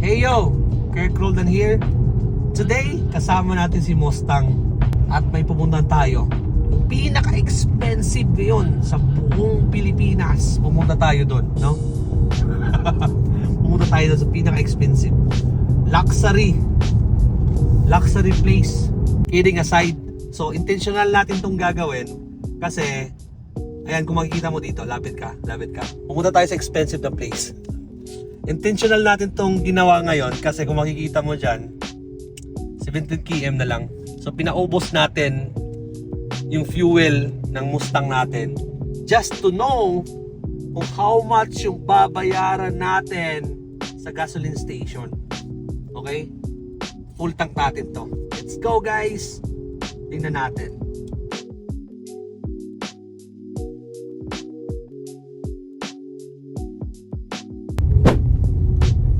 Hey yo! Kirk Roldan here. Today, kasama natin si Mustang at may pupuntahan tayo. Yung pinaka-expensive ngayon sa buong Pilipinas. Pumunta tayo doon, no? Pumunta tayo doon sa pinaka-expensive. Luxury place. Kidding aside. So, intentional natin tong gagawin kasi, ayan, kung makikita mo dito, lapit ka. Pumunta tayo sa expensive na place. Intentional natin tong ginawa ngayon kasi kung makikita mo dyan, 17 km na lang. So pinaubos natin yung fuel ng Mustang natin just to know kung how much yung babayaran natin sa gasoline station. Okay? Full tank natin to. Let's go guys! Tingnan natin.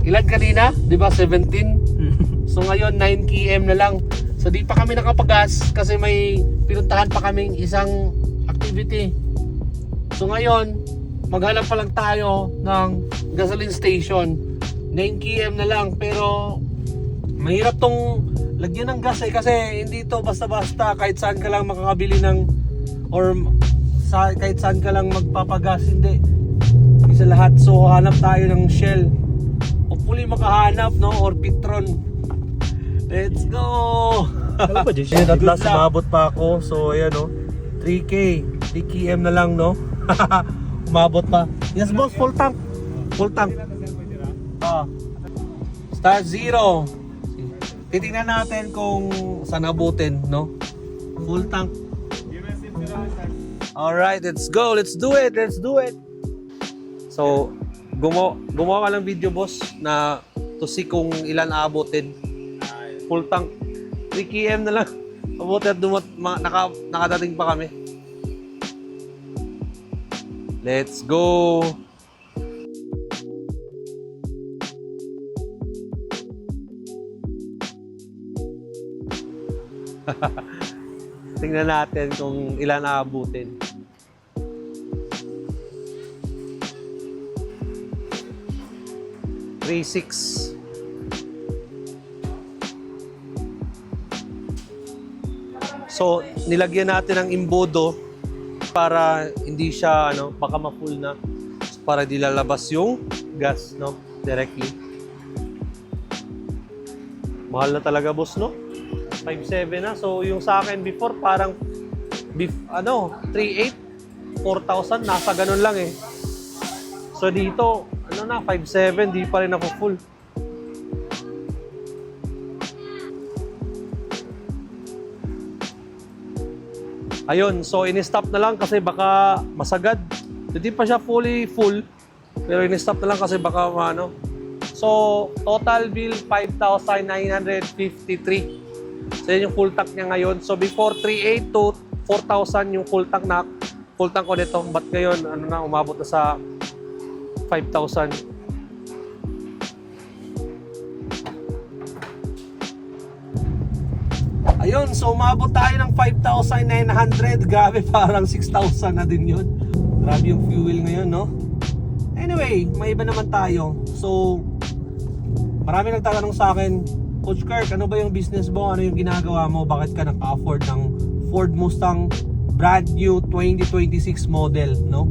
Ilan kanina? Di ba 17? So ngayon 9 km na lang. So di pa kami nakapagas kasi may pinuntahan pa kaming isang activity. So ngayon maghanap pa lang tayo ng gasoline station. 9 km na lang pero mahirap tong lagyan ng gas kasi hindi to basta-basta kahit saan ka lang makakabili ng or kahit saan ka lang magpapagas, hindi sa lahat. So hanap tayo ng Shell. Hopefully makahanap, no? Or Petron. Let's go! Ayan, at last umabot pa ako. So ayan, no? 3 km na lang, no? Umabot pa. Yes boss, full tank. Start zero. Titingnan natin kung saan abutin, no? Full tank. Alright, let's go. Let's do it. So gumawa ka ng video boss na to see kung ilan aabutin. Full tank 3 km na lang abutin at nakadating pa kami. Let's go. Tingnan natin kung ilan aabutin. So nilagyan natin ng imbodo para hindi siya baka ma-full na, para di lalabas yung gas directly. Mahal na talaga boss, no? 5,700 na. So yung sa akin before parang 3,800, 4,000, nasa ganun lang eh. So dito 5,700, di pa rin ako full. Ayun, so in-stop na lang kasi baka masagad. Hindi pa siya fully full, pero in-stop na lang kasi baka So total bill 5,953. So yun yung full tank niya ngayon. So before 3,800 to 4,000 yung full tank ko nito. But ngayon umabot na sa 5,000. Ayun, so umabot tayo ng 5,900. Grabe, parang 6,000 na din yun. Grabe yung fuel ngayon, no? Anyway, may iba naman tayo. So marami nagtatanong sa akin, Coach Kirk, ano ba yung business mo? Ano yung ginagawa mo? Bakit ka naka-afford ng Ford Mustang brand new 2026 model, no?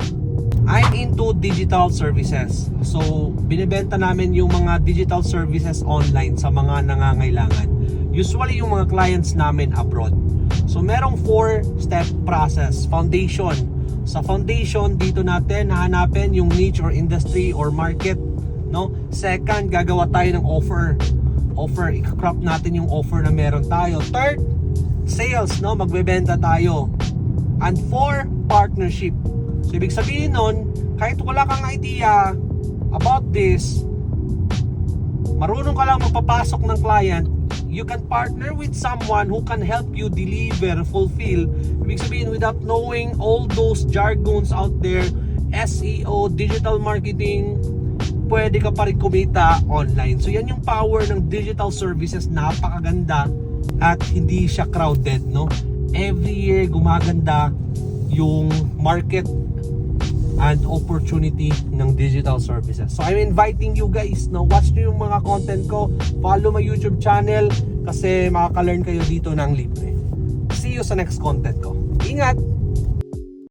I'm into digital services. So, binibenta namin yung mga digital services online sa mga nangangailangan. Usually, yung mga clients namin abroad. So, merong 4-step process. Foundation. Sa foundation, dito natin hahanapin yung niche or industry or market, no? Second, gagawa tayo ng offer. I-crop natin yung offer na meron tayo. Third, sales, no? Magbebenta tayo. And 4, partnership. So, ibig sabihin nun, kahit wala kang idea about this, marunong ka lang magpapasok ng client, you can partner with someone who can help you deliver, fulfill. Ibig sabihin, without knowing all those jargons out there, SEO, digital marketing, pwede ka pa rin kumita online. So, yan yung power ng digital services. Napakaganda at hindi siya crowded, no? Every year, gumaganda yung market and opportunity ng digital services. So I'm inviting you guys, no, watch nyo yung mga content ko, follow my YouTube channel kasi makaka-learn kayo dito ng libre. See you sa next content ko. Ingat!